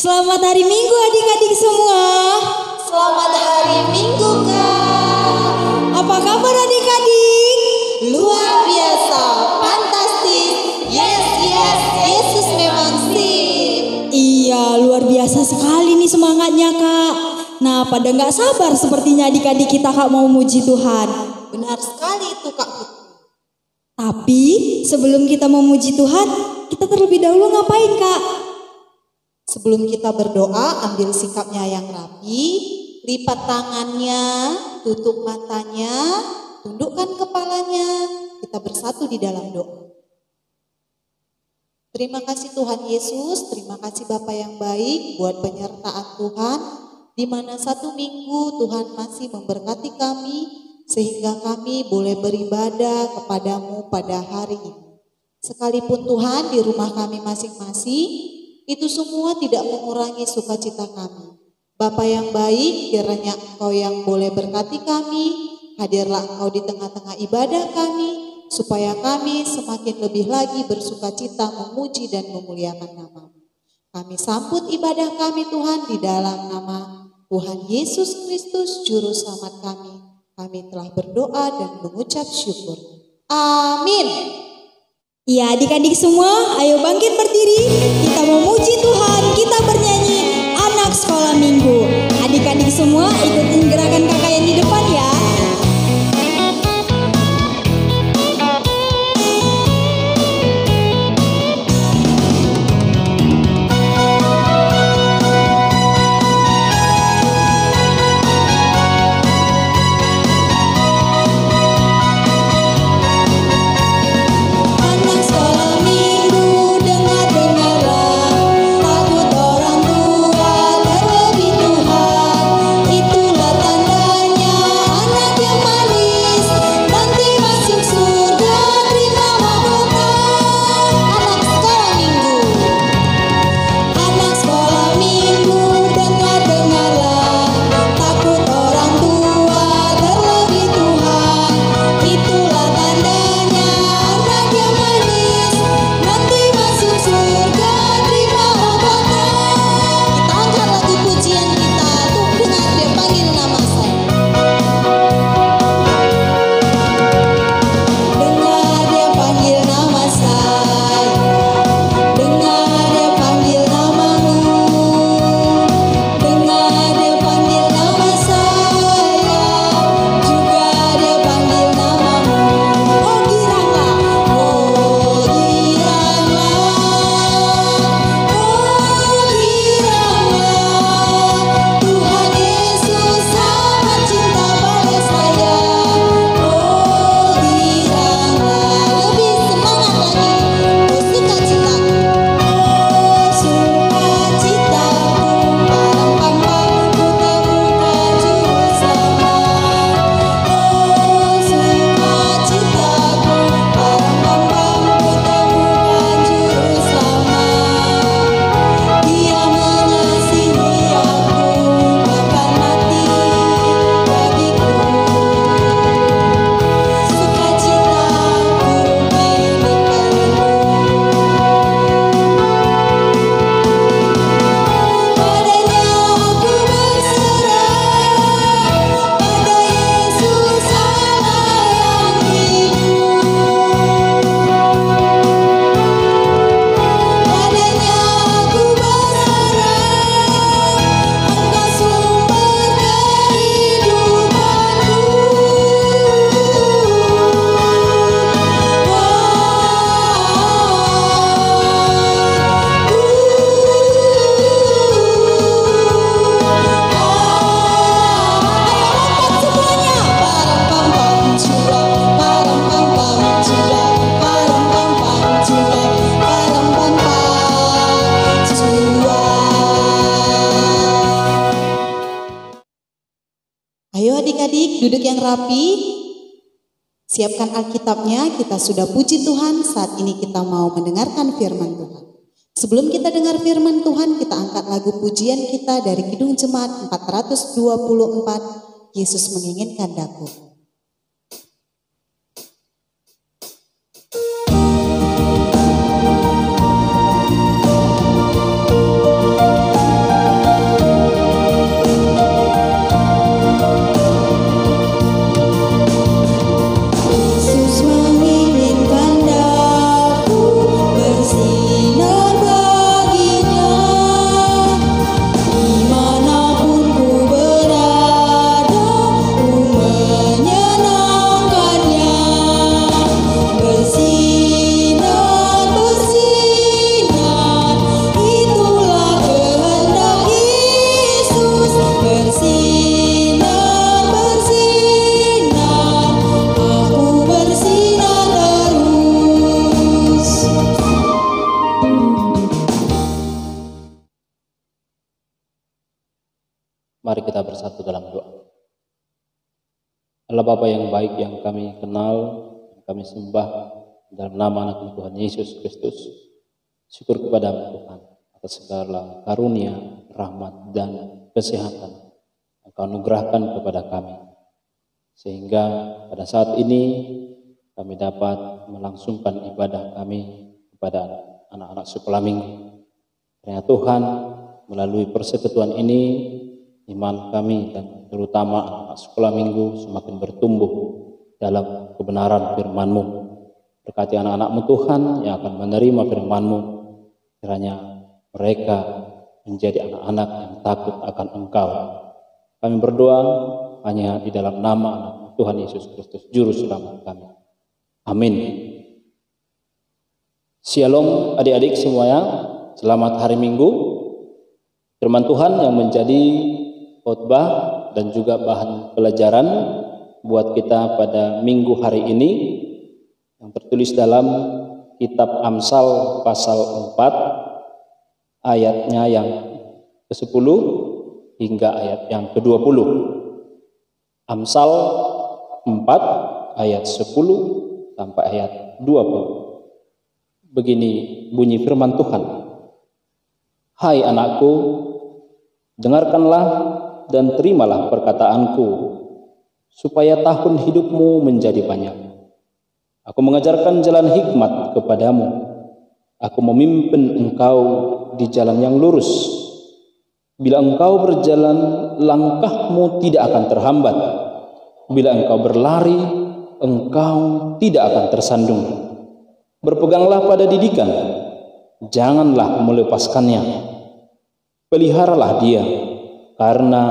Selamat hari Minggu adik-adik semua. Selamat hari Minggu, Kak. Apa kabar adik-adik? Luar biasa, fantastis. Yes, Yesus memang sip. Iya, luar biasa sekali nih semangatnya Kak. Nah, pada nggak sabar sepertinya adik-adik kita Kak mau muji Tuhan. Benar sekali itu, Kak. Tapi sebelum kita memuji Tuhan, kita terlebih dahulu ngapain Kak? Sebelum kita berdoa, ambil sikapnya yang rapi, lipat tangannya, tutup matanya, tundukkan kepalanya, kita bersatu di dalam doa. Terima kasih Tuhan Yesus, terima kasih Bapa yang baik buat penyertaan Tuhan, di mana satu minggu Tuhan masih memberkati kami, sehingga kami boleh beribadah kepadamu pada hari ini. Sekalipun Tuhan di rumah kami masing-masing, itu semua tidak mengurangi sukacita kami. Bapa yang baik, kiranya Engkau yang boleh berkati kami, hadirlah Engkau di tengah-tengah ibadah kami, supaya kami semakin lebih lagi bersukacita memuji dan memuliakan nama-Mu. Kami sambut ibadah kami Tuhan di dalam nama Tuhan Yesus Kristus Juru Selamat kami. Kami telah berdoa dan mengucap syukur. Amin. Ya adik-adik semua, ayo bangkit berdiri. Kita memuji Tuhan, kita bernyanyi anak sekolah minggu. Adik-adik semua ikutin gerakan kakak yang di depan ya. Duduk yang rapi, siapkan Alkitabnya, kita sudah puji Tuhan, saat ini kita mau mendengarkan firman Tuhan. Sebelum kita dengar firman Tuhan, kita angkat lagu pujian kita dari Kidung Jemaat 424, Yesus menginginkan daku. Allah Bapa yang baik yang kami kenal, yang kami sembah dalam nama anak Tuhan Yesus Kristus, syukur kepada Tuhan atas segala karunia, rahmat dan kesehatan yang Kau anugerahkan kepada kami, sehingga pada saat ini kami dapat melangsungkan ibadah kami kepada anak-anak sekolah minggu. Karena Tuhan, melalui persekutuan ini, iman kami dan terutama anak sekolah minggu semakin bertumbuh dalam kebenaran firman-Mu. Berkati anak-anak-Mu Tuhan yang akan menerima firman-Mu, kiranya mereka menjadi anak-anak yang takut akan Engkau. Kami berdoa hanya di dalam nama anak Tuhan Yesus Kristus, Juru Selamat kami. Amin. Shalom adik-adik semuanya, selamat hari Minggu. Firman Tuhan yang menjadi khotbah dan juga bahan pelajaran buat kita pada minggu hari ini yang tertulis dalam kitab Amsal pasal 4 ayatnya yang ke-10 hingga ayat yang ke-20. Amsal 4 ayat 10 sampai ayat 20. Begini bunyi firman Tuhan. Hai anakku, dengarkanlah dan terimalah perkataanku, supaya tahun hidupmu menjadi banyak. Aku mengajarkan jalan hikmat kepadamu. Aku memimpin engkau di jalan yang lurus. Bila engkau berjalan, langkahmu tidak akan terhambat. Bila engkau berlari, engkau tidak akan tersandung. Berpeganglah pada didikan, janganlah melepaskannya. Peliharalah dia, karena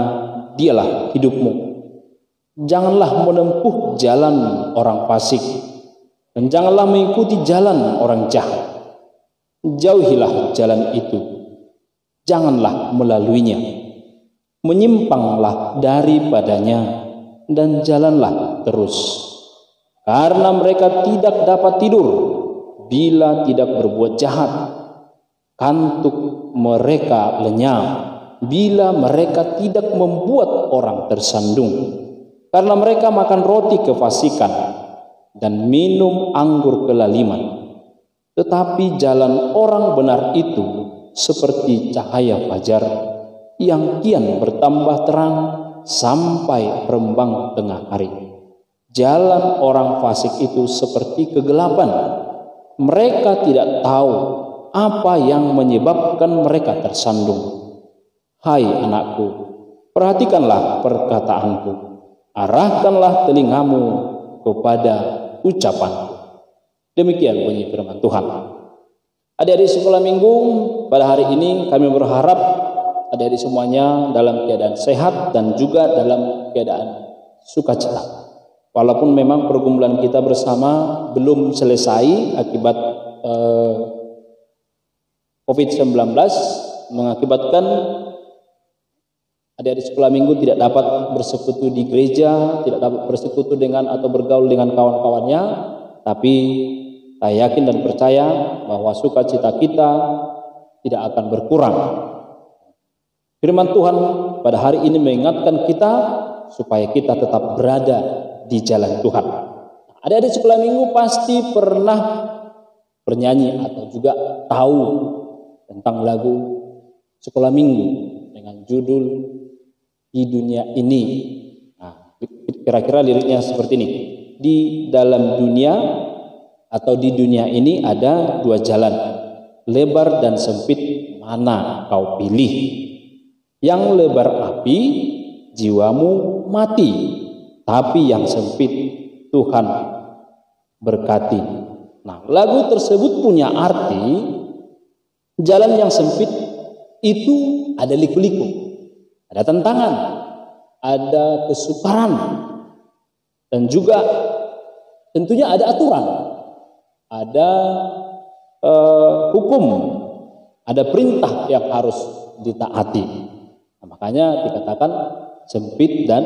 dialah hidupmu. Janganlah menempuh jalan orang fasik, dan janganlah mengikuti jalan orang jahat. Jauhilah jalan itu, janganlah melaluinya. Menyimpanglah daripadanya, dan jalanlah terus. Karena mereka tidak dapat tidur bila tidak berbuat jahat. Kantuk mereka lenyap bila mereka tidak membuat orang tersandung, karena mereka makan roti kefasikan dan minum anggur kelaliman. Tetapi jalan orang benar itu seperti cahaya fajar yang kian bertambah terang sampai rembang tengah hari. Jalan orang fasik itu seperti kegelapan. Mereka tidak tahu apa yang menyebabkan mereka tersandung. Hai anakku, perhatikanlah perkataanku, arahkanlah telingamu kepada ucapanku. Demikian bunyi firman Tuhan. Adik-adik sekolah minggu, pada hari ini kami berharap adik-adik semuanya dalam keadaan sehat dan juga dalam keadaan sukacita. Walaupun memang pergumulan kita bersama belum selesai akibat COVID-19 mengakibatkan adik-adik sekolah minggu tidak dapat bersekutu di gereja, tidak dapat bersekutu dengan atau bergaul dengan kawan-kawannya. Tapi saya yakin dan percaya bahwa sukacita kita tidak akan berkurang. Firman Tuhan pada hari ini mengingatkan kita supaya kita tetap berada di jalan Tuhan. Adik-adik sekolah minggu pasti pernah bernyanyi atau juga tahu tentang lagu sekolah minggu dengan judul Di Dunia Ini. Nah, kira-kira liriknya seperti ini. Di dalam dunia atau di dunia ini ada dua jalan, lebar dan sempit, mana kau pilih? Yang lebar api, jiwamu mati, tapi yang sempit Tuhan berkati. Nah, lagu tersebut punya arti jalan yang sempit itu ada liku-liku, ada tantangan, ada kesukaran, dan juga tentunya ada aturan, ada hukum, ada perintah yang harus ditaati. Nah, makanya dikatakan sempit dan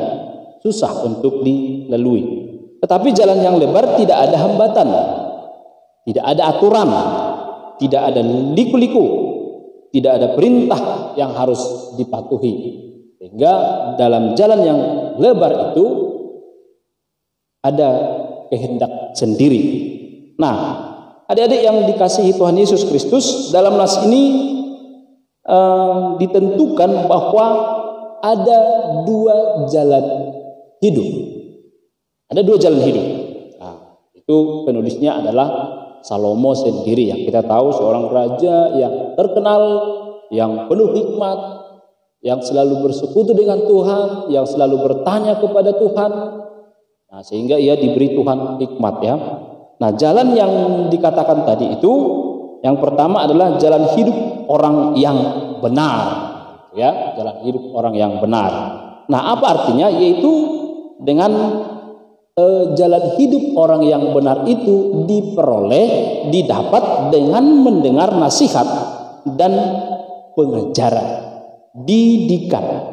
susah untuk dilalui. Tetapi jalan yang lebar tidak ada hambatan, tidak ada aturan, tidak ada liku-liku, tidak ada perintah yang harus dipatuhi. Sehingga dalam jalan yang lebar itu ada kehendak sendiri. Nah, adik-adik yang dikasihi Tuhan Yesus Kristus, dalam nas ini ditentukan bahwa ada dua jalan hidup. Ada dua jalan hidup. Nah, itu penulisnya adalah Salomo sendiri, yang kita tahu seorang raja yang terkenal, yang penuh hikmat, yang selalu bersekutu dengan Tuhan, yang selalu bertanya kepada Tuhan. Nah, sehingga ia diberi Tuhan hikmat ya. Nah, jalan yang dikatakan tadi itu, yang pertama adalah jalan hidup orang yang benar, ya, jalan hidup orang yang benar. Nah, apa artinya? Yaitu dengan jalan hidup orang yang benar itu didapat dengan mendengar nasihat dan pengajaran, didikan.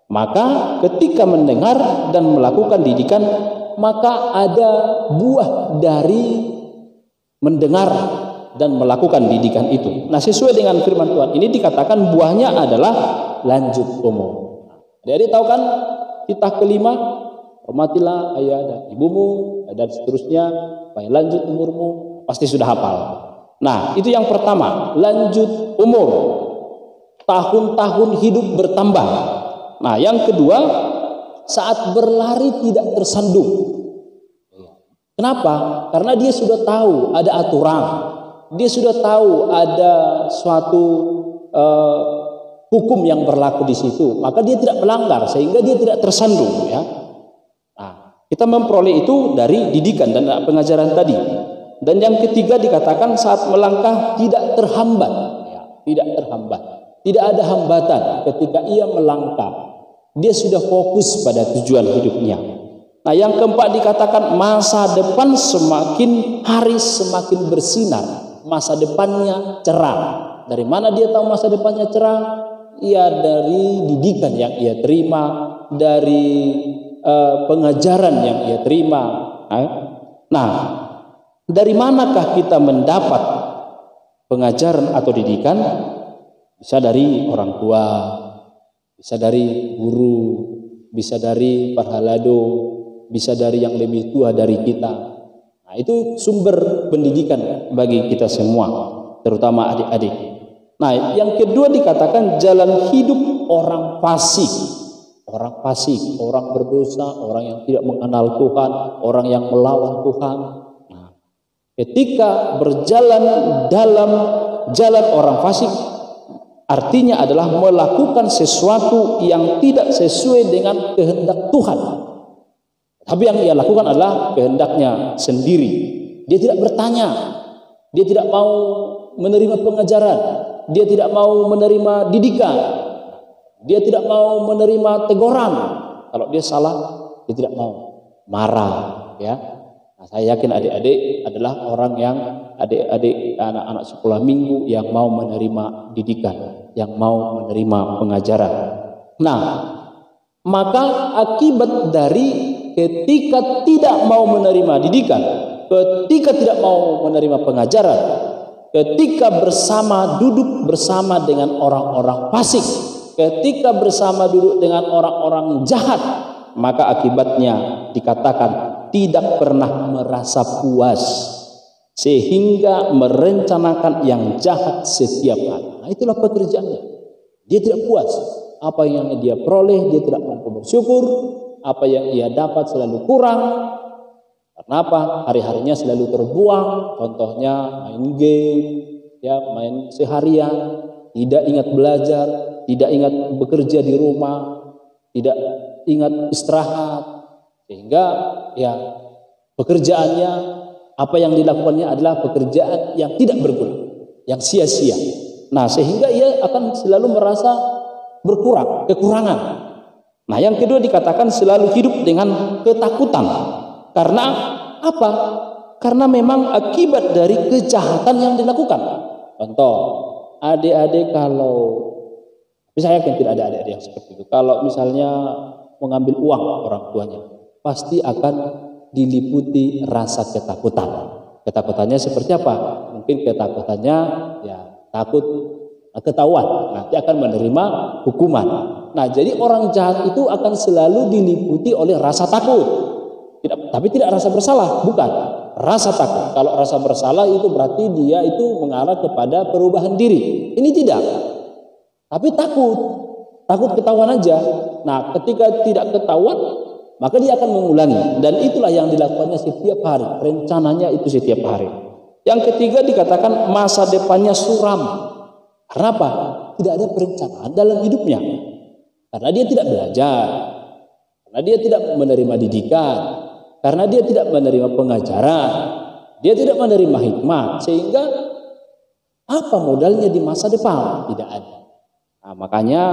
Maka ketika mendengar dan melakukan didikan, maka ada buah dari mendengar dan melakukan didikan itu. Nah, sesuai dengan firman Tuhan ini dikatakan buahnya adalah lanjut umur. Jadi tahu kan titah kelima, hormatilah ayah dan ibumu dan seterusnya, supaya lanjut umurmu, pasti sudah hafal. Nah, itu yang pertama, lanjut umur, tahun-tahun hidup bertambah. Nah, yang kedua, saat berlari tidak tersandung. Kenapa? Karena dia sudah tahu ada aturan, dia sudah tahu ada suatu hukum yang berlaku di situ, maka dia tidak melanggar sehingga dia tidak tersandung ya. Nah, kita memperoleh itu dari didikan dan pengajaran tadi. Dan yang ketiga dikatakan saat melangkah tidak terhambat ya, tidak terhambat. Tidak ada hambatan ketika ia melangkah. Dia sudah fokus pada tujuan hidupnya. Nah, yang keempat dikatakan masa depan semakin hari semakin bersinar, masa depannya cerah. Dari mana dia tahu masa depannya cerah? Ya dari didikan yang ia terima, dari pengajaran yang ia terima. Nah, dari manakah kita mendapat pengajaran atau didikan? Bisa dari orang tua, bisa dari guru, bisa dari parhalado, bisa dari yang lebih tua dari kita. Nah, itu sumber pendidikan bagi kita semua, terutama adik-adik. Nah, yang kedua dikatakan jalan hidup orang fasik. Orang fasik, orang berdosa, orang yang tidak mengenal Tuhan, orang yang melawan Tuhan. Nah, ketika berjalan dalam jalan orang fasik, artinya adalah melakukan sesuatu yang tidak sesuai dengan kehendak Tuhan. Tapi yang ia lakukan adalah kehendaknya sendiri. Dia tidak bertanya, dia tidak mau menerima pengajaran, dia tidak mau menerima didikan, dia tidak mau menerima teguran. Kalau dia salah, dia tidak mau marah, ya. Nah, saya yakin adik-adik adalah orang yang adik-adik anak-anak sekolah minggu yang mau menerima didikan, yang mau menerima pengajaran. Nah, maka akibat dari ketika tidak mau menerima didikan, ketika tidak mau menerima pengajaran, ketika duduk bersama dengan orang-orang fasik, ketika duduk dengan orang-orang jahat, maka akibatnya dikatakan tidak pernah merasa puas sehingga merencanakan yang jahat setiap hari. Nah, itulah pekerjaannya. Dia tidak puas. Apa yang dia peroleh dia tidak mampu bersyukur. Apa yang ia dapat selalu kurang. Karena apa? Hari-harinya selalu terbuang. Contohnya main game, ya, main seharian, tidak ingat belajar, tidak ingat bekerja di rumah, tidak ingat istirahat, sehingga ya pekerjaannya, apa yang dilakukannya adalah pekerjaan yang tidak berguna, yang sia-sia. Nah, sehingga ia akan selalu merasa kekurangan. Nah, yang kedua dikatakan selalu hidup dengan ketakutan. Karena apa? Karena memang akibat dari kejahatan yang dilakukan. Contoh, adik-adik saya yakin tidak ada adik-adik yang seperti itu. Kalau misalnya mengambil uang orang tuanya, pasti akan diliputi rasa ketakutan. Ketakutannya seperti apa? Mungkin ketakutannya ya takut ketahuan, nanti akan menerima hukuman. Nah, jadi orang jahat itu akan selalu diliputi oleh rasa takut. Tapi tidak rasa bersalah, bukan. Rasa takut. Kalau rasa bersalah itu berarti dia itu mengarah kepada perubahan diri. Ini tidak. Tapi takut ketahuan aja. Nah, ketika tidak ketahuan, maka dia akan mengulangi. Dan itulah yang dilakukannya setiap hari. Rencananya itu setiap hari. Yang ketiga dikatakan masa depannya suram. Karena apa? Tidak ada perencanaan dalam hidupnya. Karena dia tidak belajar. Karena dia tidak menerima didikan. Karena dia tidak menerima pengajaran, dia tidak menerima hikmat, sehingga apa modalnya di masa depan? Tidak ada. Nah, makanya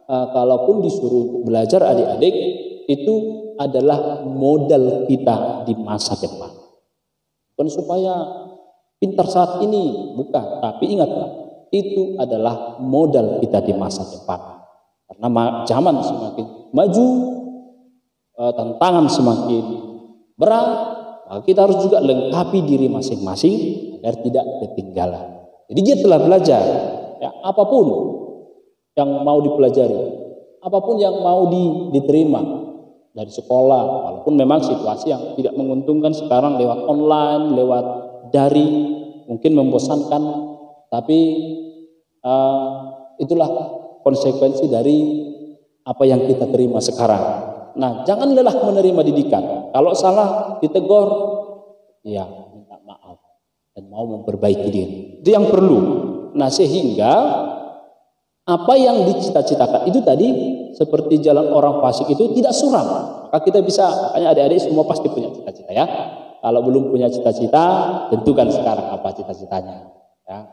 kalaupun disuruh belajar adik-adik, itu adalah modal kita di masa depan. Bukan supaya pintar saat ini, bukan. Tapi ingatlah, itu adalah modal kita di masa depan. Karena zaman semakin maju, tantangan semakin berat, maka kita harus juga lengkapi diri masing-masing agar tidak ketinggalan. Jadi dia telah belajar, ya, apapun yang mau dipelajari, apapun yang mau diterima dari sekolah, walaupun memang situasi yang tidak menguntungkan sekarang lewat online, lewat daring, mungkin membosankan, tapi itulah konsekuensi dari apa yang kita terima sekarang. Nah, jangan lelah menerima didikan. Kalau salah ditegur, ya minta maaf dan mau memperbaiki diri. Itu yang perlu. Nah, sehingga apa yang dicita-citakan itu tadi seperti jalan orang fasik itu tidak suram. Maka kita bisa, makanya adik-adik semua pasti punya cita-cita ya. Kalau belum punya cita-cita, tentukan sekarang apa cita-citanya. Ya,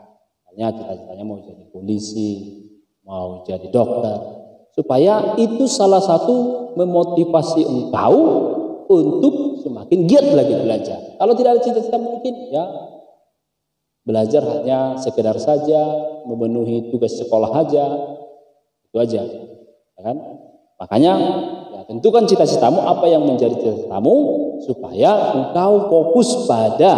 misalnya cita-citanya mau jadi polisi, mau jadi dokter. Supaya itu salah satu memotivasi engkau untuk semakin giat lagi belajar. Kalau tidak ada cita-cita mungkin ya belajar hanya sekedar saja, memenuhi tugas sekolah aja, itu aja, ya kan? Makanya ya, tentukan cita-citamu, apa yang menjadi cita-citamu supaya engkau fokus pada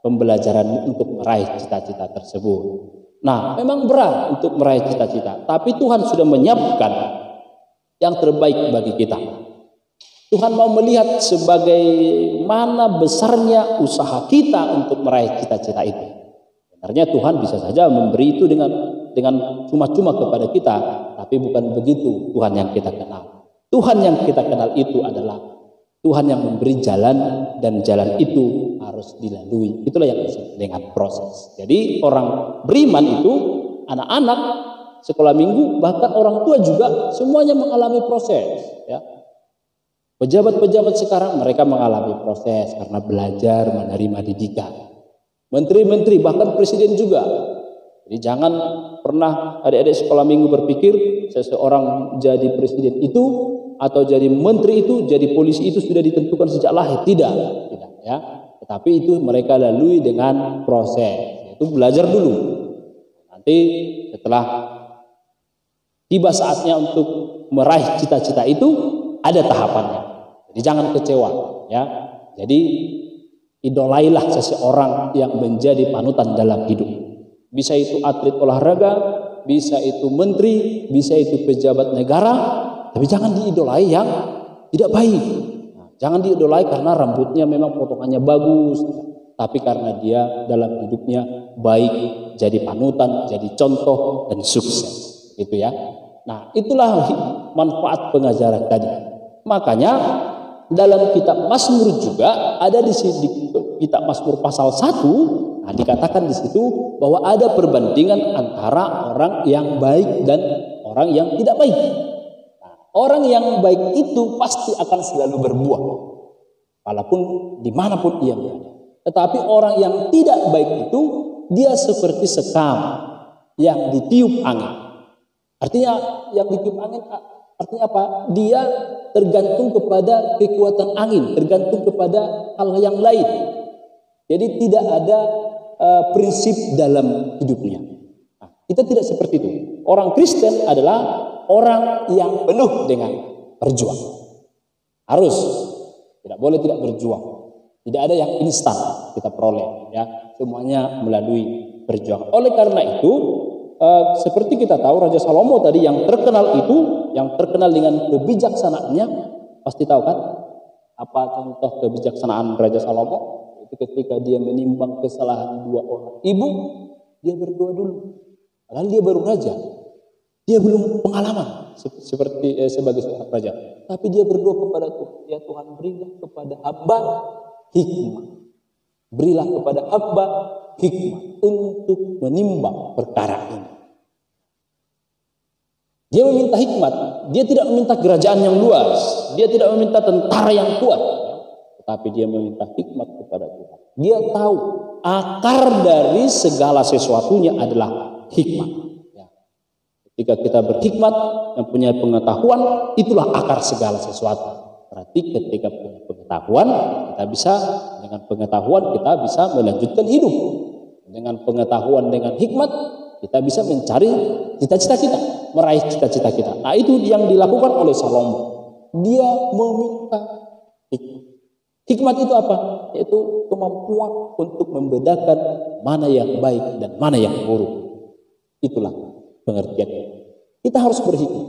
pembelajaran untuk meraih cita-cita tersebut. Nah, memang berat untuk meraih cita-cita, tapi Tuhan sudah menyiapkan yang terbaik bagi kita. Tuhan mau melihat sebagaimana besarnya usaha kita untuk meraih cita-cita itu. Sebenarnya Tuhan bisa saja memberi itu dengan cuma-cuma kepada kita, tapi bukan begitu Tuhan yang kita kenal. Tuhan yang kita kenal itu adalah Tuhan yang memberi jalan, dan jalan itu harus dilalui. Itulah yang disebut dengan proses. Jadi orang beriman itu, anak-anak sekolah minggu, bahkan orang tua juga semuanya mengalami proses. Ya. Pejabat-pejabat sekarang mereka mengalami proses karena belajar menerima didikan. Menteri-menteri bahkan presiden juga. Jadi jangan pernah adik-adik sekolah minggu berpikir seseorang jadi presiden itu atau jadi menteri itu, jadi polisi itu sudah ditentukan sejak lahir. Tidak ya. Tetapi itu mereka lalui dengan proses, yaitu belajar dulu. Nanti setelah tiba saatnya untuk meraih cita-cita itu ada tahapannya. Jadi jangan kecewa ya. Jadi idolailah seseorang yang menjadi panutan dalam hidup. Bisa itu atlet olahraga, bisa itu menteri, bisa itu pejabat negara. Tapi jangan diidolai yang tidak baik. Nah, jangan diidolai karena rambutnya memang potongannya bagus, tapi karena dia dalam hidupnya baik, jadi panutan, jadi contoh dan sukses. Gitu ya. Nah, itulah manfaat pengajaran tadi. Makanya dalam kitab Mazmur juga ada di kitab Mazmur pasal 1, nah dikatakan di situ bahwa ada perbandingan antara orang yang baik dan orang yang tidak baik. Orang yang baik itu pasti akan selalu berbuah, walaupun dimanapun ia berada. Tetapi orang yang tidak baik itu, dia seperti sekam yang ditiup angin. Artinya yang ditiup angin artinya apa? Dia tergantung kepada kekuatan angin, tergantung kepada hal yang lain. Jadi tidak ada prinsip dalam hidupnya. Nah, kita tidak seperti itu. Orang Kristen adalah orang yang penuh dengan berjuang. Harus, tidak boleh tidak berjuang. Tidak ada yang instan kita peroleh, ya. Semuanya melalui berjuang. Oleh karena itu, seperti kita tahu Raja Salomo tadi yang terkenal dengan kebijaksanaannya, pasti tahu kan? Apa contoh kebijaksanaan Raja Salomo? Itu ketika dia menimbang kesalahan dua orang ibu, dia berdoa dulu. Padahal dia baru raja, dia belum pengalaman sebagai seorang raja. Tapi dia berdoa kepada Tuhan, ya Tuhan, berilah kepada hamba hikmah. Berilah kepada hamba hikmah untuk menimbang perkara ini. Dia meminta hikmat, dia tidak meminta kerajaan yang luas, dia tidak meminta tentara yang kuat, tetapi dia meminta hikmat kepada Tuhan. Dia tahu akar dari segala sesuatunya adalah hikmat. Ketika kita berhikmat, mempunyai pengetahuan, itulah akar segala sesuatu. Berarti ketika punya pengetahuan, dengan pengetahuan kita bisa melanjutkan hidup. Dengan pengetahuan, dengan hikmat, kita bisa mencari cita-cita kita, meraih cita-cita kita. Nah, itu yang dilakukan oleh Salomo. Dia meminta hikmat. Hikmat itu apa? Yaitu kemampuan untuk membedakan mana yang baik dan mana yang buruk. Itulah pengertian. Kita harus berhikmat.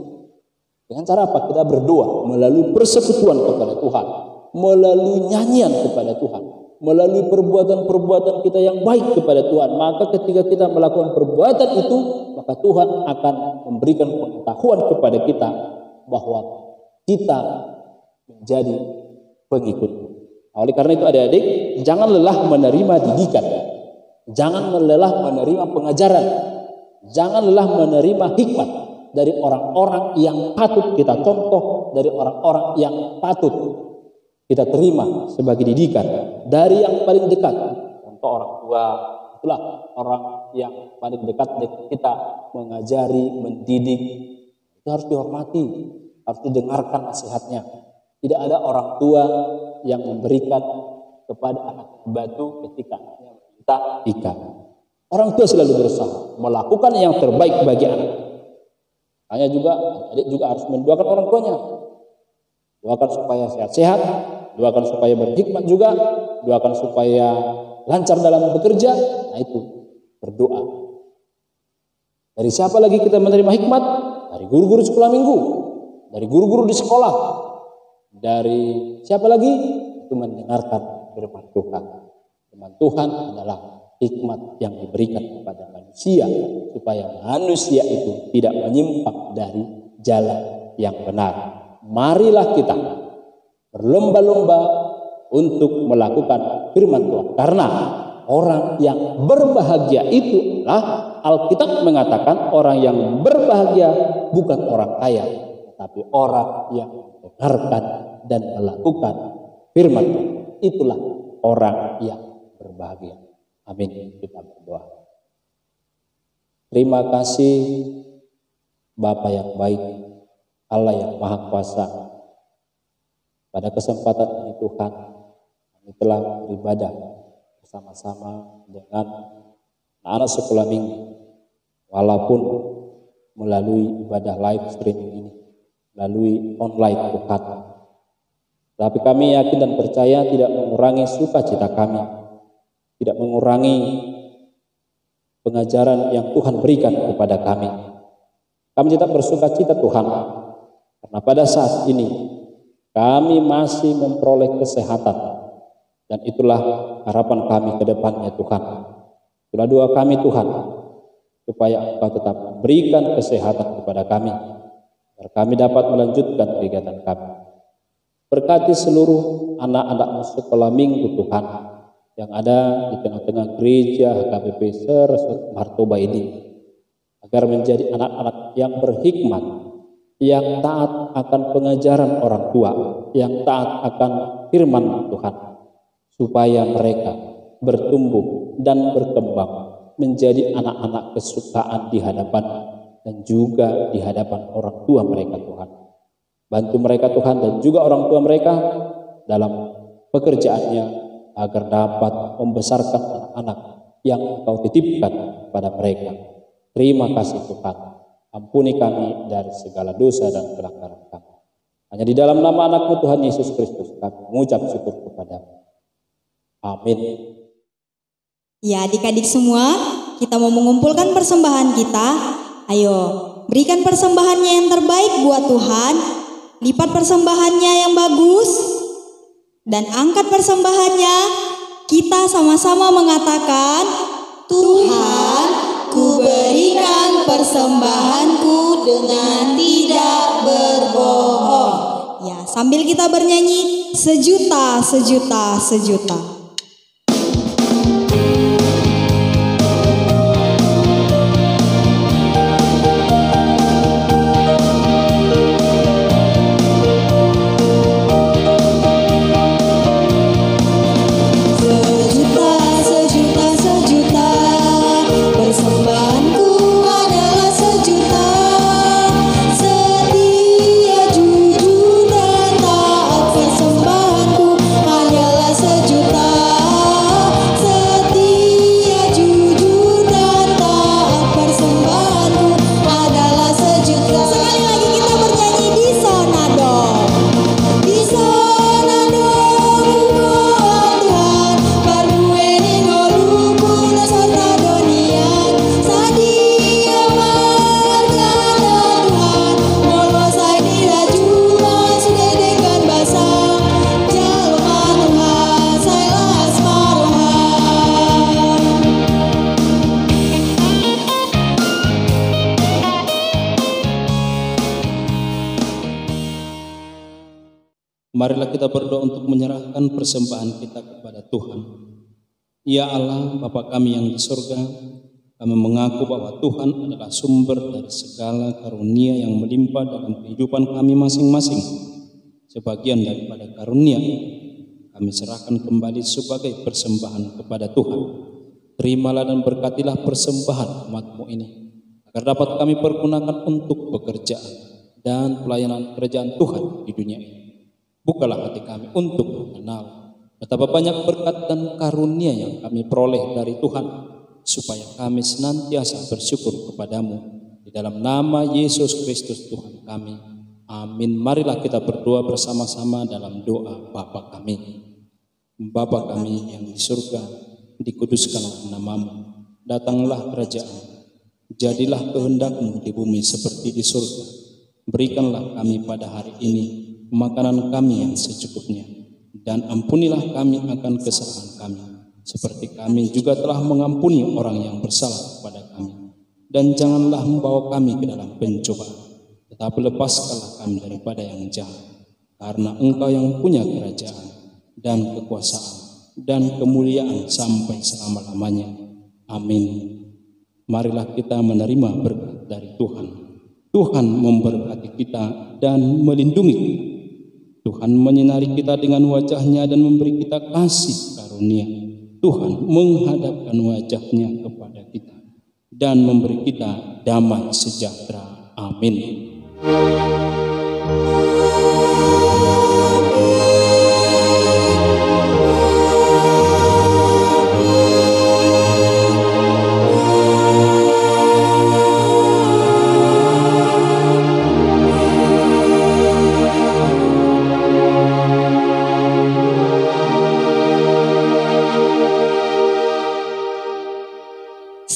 Dengan cara apa? Kita berdoa melalui persekutuan kepada Tuhan, melalui nyanyian kepada Tuhan, melalui perbuatan-perbuatan kita yang baik kepada Tuhan. Maka ketika kita melakukan perbuatan itu, maka Tuhan akan memberikan pengetahuan kepada kita bahwa kita menjadi pengikut. Oleh karena itu adik-adik, jangan lelah menerima didikan, jangan lelah menerima pengajaran, jangan lelah menerima hikmat dari orang-orang yang patut kita contoh, dari orang-orang yang patut kita terima sebagai didikan, dari yang paling dekat. Contoh orang tua, itulah orang yang paling dekat dengan kita, mengajari, mendidik. Itu harus dihormati, harus didengarkan nasihatnya. Tidak ada orang tua yang memberikan kepada anak batu ketika anaknya meminta ikan. Orang tua selalu berusaha melakukan yang terbaik bagi anak. Hanya juga adik juga harus mendoakan orang tuanya. Doakan supaya sehat-sehat, doakan supaya berhikmat juga, doakan supaya lancar dalam bekerja. Nah itu berdoa. Dari siapa lagi kita menerima hikmat? Dari guru-guru sekolah minggu, dari guru-guru di sekolah, dari siapa lagi? Itu mendengarkan firman Tuhan. Firman Tuhan adalah hikmat yang diberikan kepada manusia supaya manusia itu tidak menyimpang dari jalan yang benar. Marilah kita berlomba-lomba untuk melakukan firman Tuhan, karena orang yang berbahagia itu adalah Alkitab mengatakan orang yang berbahagia bukan orang kaya, tetapi orang yang mendengarkan dan melakukan firman Tuhan. Itulah orang yang berbahagia. Amin. Kita berdoa. Terima kasih Bapa yang baik, Allah yang Maha Kuasa. Pada kesempatan ini Tuhan, kami telah beribadah bersama-sama dengan anak sekolah minggu, walaupun melalui ibadah live streaming ini, melalui online Tuhan. Tapi kami yakin dan percaya tidak mengurangi sukacita kami, tidak mengurangi pengajaran yang Tuhan berikan kepada kami. Kami tetap bersukacita Tuhan, karena pada saat ini kami masih memperoleh kesehatan, dan itulah harapan kami ke depannya Tuhan. Itulah doa kami Tuhan, supaya Engkau tetap berikan kesehatan kepada kami, agar kami dapat melanjutkan kegiatan kami. Berkati seluruh anak-anak sekolah minggu Tuhan yang ada di tengah-tengah gereja HKBP Seresut Martoba ini, agar menjadi anak-anak yang berhikmat, yang taat akan pengajaran orang tua, yang taat akan firman Tuhan, supaya mereka bertumbuh dan berkembang menjadi anak-anak kesukaan di hadapan dan juga di hadapan orang tua mereka Tuhan. Bantu mereka Tuhan dan juga orang tua mereka dalam pekerjaannya, agar dapat membesarkan anak-anak yang Engkau titipkan pada mereka. Terima kasih Tuhan. Ampuni kami dari segala dosa dan pelanggaran kami. Hanya di dalam nama anak-Mu Tuhan Yesus Kristus kami mengucap syukur kepada-Mu. Amin. Ya, adik-adik semua, kita mau mengumpulkan persembahan kita. Ayo, berikan persembahannya yang terbaik buat Tuhan. Lipat persembahannya yang bagus. Dan angkat persembahannya, kita sama-sama mengatakan, Tuhan, ku berikan persembahanku dengan tidak berbohong. ya sambil kita bernyanyi, sejuta, sejuta, sejuta. Marilah kita berdoa untuk menyerahkan persembahan kita kepada Tuhan. Ya Allah, Bapa kami yang di surga, kami mengaku bahwa Tuhan adalah sumber dari segala karunia yang melimpah dalam kehidupan kami masing-masing. Sebagian daripada karunia kami serahkan kembali sebagai persembahan kepada Tuhan. Terimalah dan berkatilah persembahan umat-Mu ini, agar dapat kami pergunakan untuk pekerjaan dan pelayanan kerajaan Tuhan di dunia ini. Bukalah hati kami untuk mengenal betapa banyak berkat dan karunia yang kami peroleh dari Tuhan, supaya kami senantiasa bersyukur kepadamu. Di dalam nama Yesus Kristus Tuhan kami. Amin. Marilah kita berdoa bersama-sama dalam doa Bapa kami. Bapa kami yang di surga, dikuduskanlah nama-Mu. Datanglah kerajaan-Mu. Jadilah kehendak-Mu di bumi seperti di surga. Berikanlah kami pada hari ini makanan kami yang secukupnya, dan ampunilah kami akan kesalahan kami, seperti kami juga telah mengampuni orang yang bersalah kepada kami. Dan janganlah membawa kami ke dalam pencobaan, tetapi lepaskanlah kami daripada yang jahat, karena Engkau yang punya kerajaan dan kekuasaan dan kemuliaan sampai selama-lamanya. Amin. Marilah kita menerima berkat dari Tuhan. Tuhan memberkati kita dan melindungi kita. Tuhan menyinari kita dengan wajah-Nya dan memberi kita kasih karunia. Tuhan menghadapkan wajah-Nya kepada kita dan memberi kita damai sejahtera. Amin.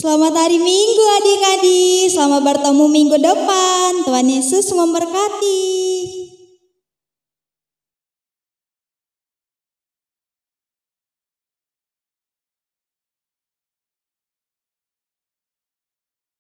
Selamat hari Minggu adik-adik, selamat bertemu minggu depan. Tuhan Yesus memberkati.